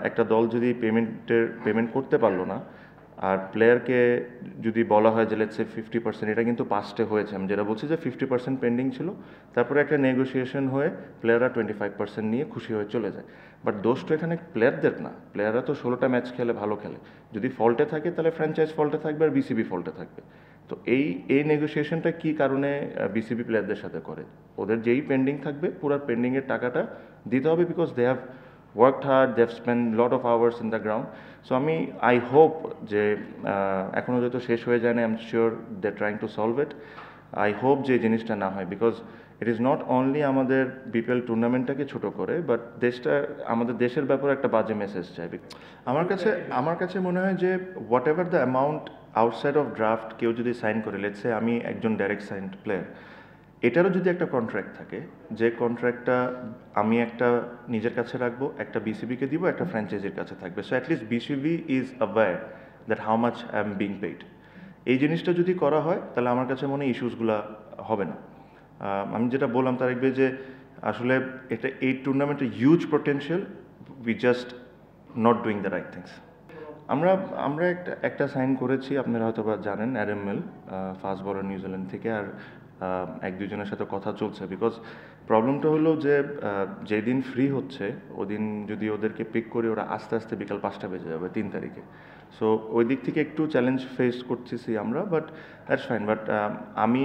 একটা দল যদি পেমেন্ট করতে পারলো না, আর প্লেয়ারকে যদি বলা হয় যে লেটস সে 50%, এটা কিন্তু পাস্টে হয়েছে, আমি যেটা বলছি যে 50% পেন্ডিং ছিল, তারপরে একটা নেগোসিয়েশন হয়ে প্লেয়াররা 25% নিয়ে খুশি হয়ে চলে যায়। বাট দোষ তো এখানে প্লেয়ারদের না, প্লেয়াররা তো 16টা ম্যাচ খেলে, ভালো খেলে। যদি ফল্টে থাকে তাহলে ফ্র্যাঞ্চাইজ ফল্টে থাকবে আর বিসিবি ফল্টে থাকবে। তো এই নেগোসিয়েশনটা কী কারণে বিসিবি প্লেয়ারদের সাথে করে? ওদের যেই পেন্ডিং থাকবে পুরো পেন্ডিংয়ের টাকাটা দিতে হবে, because they have worked hard, they have spend lot of hours in the ground. So I hope যে এখনও যেহেতু শেষ হয়ে যায় না, I am sure they trying to solve it. I hope যে এই জিনিসটা না হয়, because it is not only আমাদের বিপিএল টুর্নামেন্টটাকে ছোট করে, বাট আমাদের দেশের ব্যাপারে একটা বাজে মেসেজ চাই। আমার কাছে মনে হয় যে what ever the amount outside of draft কেউ যদি সাইন করে, লেটস সে আমি একজন ডাইরেক্ট সাইন্ড প্লেয়ার, এটারও যদি একটা কন্ট্রাক্ট থাকে, যে কন্ট্রাক্টটা আমি একটা নিজের কাছে রাখবো, একটা বিসিবিকে দিব, একটা ফ্র্যাঞ্চাইজির কাছে থাকবে। So at least BCB is aware that how much I am being paid. এই জিনিসটা যদি করা হয় তাহলে আমার কাছে মনে হয় ইস্যুসগুলো হবে না। আমি যেটা বললাম তারেক ভাই, যে আসলে এই টুর্নামেন্টে huge potential, we just not doing the right things. আমরা একটা সাইন করেছি, আপনারা হয়তো বা জানেন, অ্যাডাম মিল, ফাস্ট বলার নিউজিল্যান্ড থেকে। আর এক দুজনের সাথে কথা চলছে, বিকজ প্রবলেমটা হলো যে যেদিন ফ্রি হচ্ছে ওদিন যদি ওদেরকে পিক করি, ওরা আস্তে আস্তে বিকাল 5টা বেজে যাবে 3 তারিখে। সো ওই দিক থেকে একটু চ্যালেঞ্জ ফেস করতেছি আমরা, বাট দ্যাটস ফাইন। বাট আমি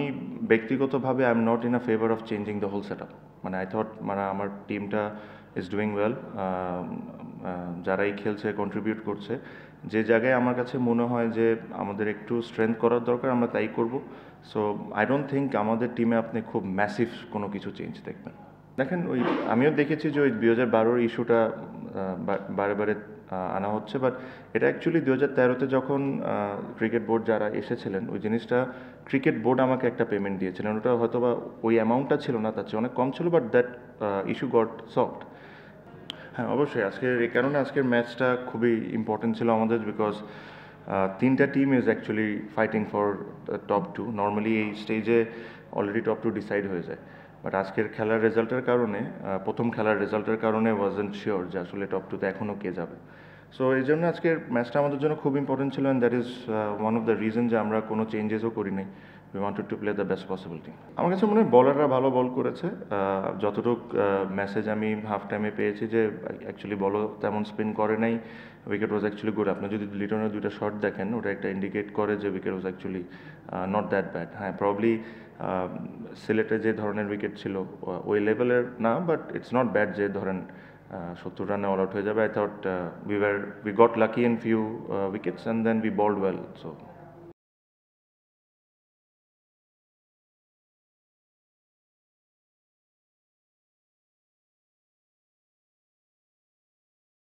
ব্যক্তিগতভাবে I am not in a favour of changing the whole set up. মানে আই থট আমার টিমটা ইজ ডুইং ওয়েল, যারাই খেলছে কন্ট্রিবিউট করছে। যে জায়গায় আমার কাছে মনে হয় যে আমাদের একটু স্ট্রেংথ করার দরকার, আমরা তাই করব। সো আই ডোন্ট থিঙ্ক আমাদের টিমে আপনি খুব ম্যাসিভ কোনো কিছু চেঞ্জ দেখবেন। দেখেন, আমিও দেখেছি যে ওই 2012-র ইস্যুটা বারে বারে আনা হচ্ছে, বাট এটা অ্যাকচুয়ালি 2013-তে যখন ক্রিকেট বোর্ড যারা এসেছিলেন, ওই জিনিসটা ক্রিকেট বোর্ড আমাকে একটা পেমেন্ট দিয়েছিলেন। ওটা হয়তো বা ওই অ্যামাউন্টটা ছিল না, তার চেয়ে অনেক কম ছিল, but that issue goat solved. হ্যাঁ, অবশ্যই এই কারণে আজকের ম্যাচটা খুবই ইম্পর্টেন্ট ছিল আমাদের, বিকজ 3টা team is actually fighting for top 2। Normally এই স্টেজে অলরেডি টপ 2 ডিসাইড হয়ে যায়, বাট আজকের খেলার রেজাল্টের কারণে, প্রথম খেলার রেজাল্টের কারণে ওয়াজন্ট শিওর যে আসলে টপ 2তে এখনও কে যাবে। সো এই জন্য আজকের ম্যাচটা আমাদের জন্য খুব ইম্পর্টেন্ট ছিল, and that is one of the reason যে আমরা কোনো চেঞ্জেসও করি নাই। We wanted to play the best possible team. আমার কাছে মনে হয় বলাররা ভালো বল করেছে। যতটুক মেসেজ আমি হাফ টাইমে পেয়েছি, যে অ্যাকচুয়ালি বলও তেমন স্পিন করে নাই, উইকেট ওয়াজ অ্যাকচুয়ালি গুড। আপনি যদি লিটনের 2টা শট দেখেন, ওটা একটা ইন্ডিকেট করে যে wicket was actually not that bad. হ্যাঁ, প্রবলি সিলেটে যে ধরনের উইকেট ছিল ওই লেভেলের না, বাট ইটস নট ব্যাড যে ধরেন 70 রানে অল আউট হয়ে যাবে। I thought we got lucky in few wickets and then we bowled well. So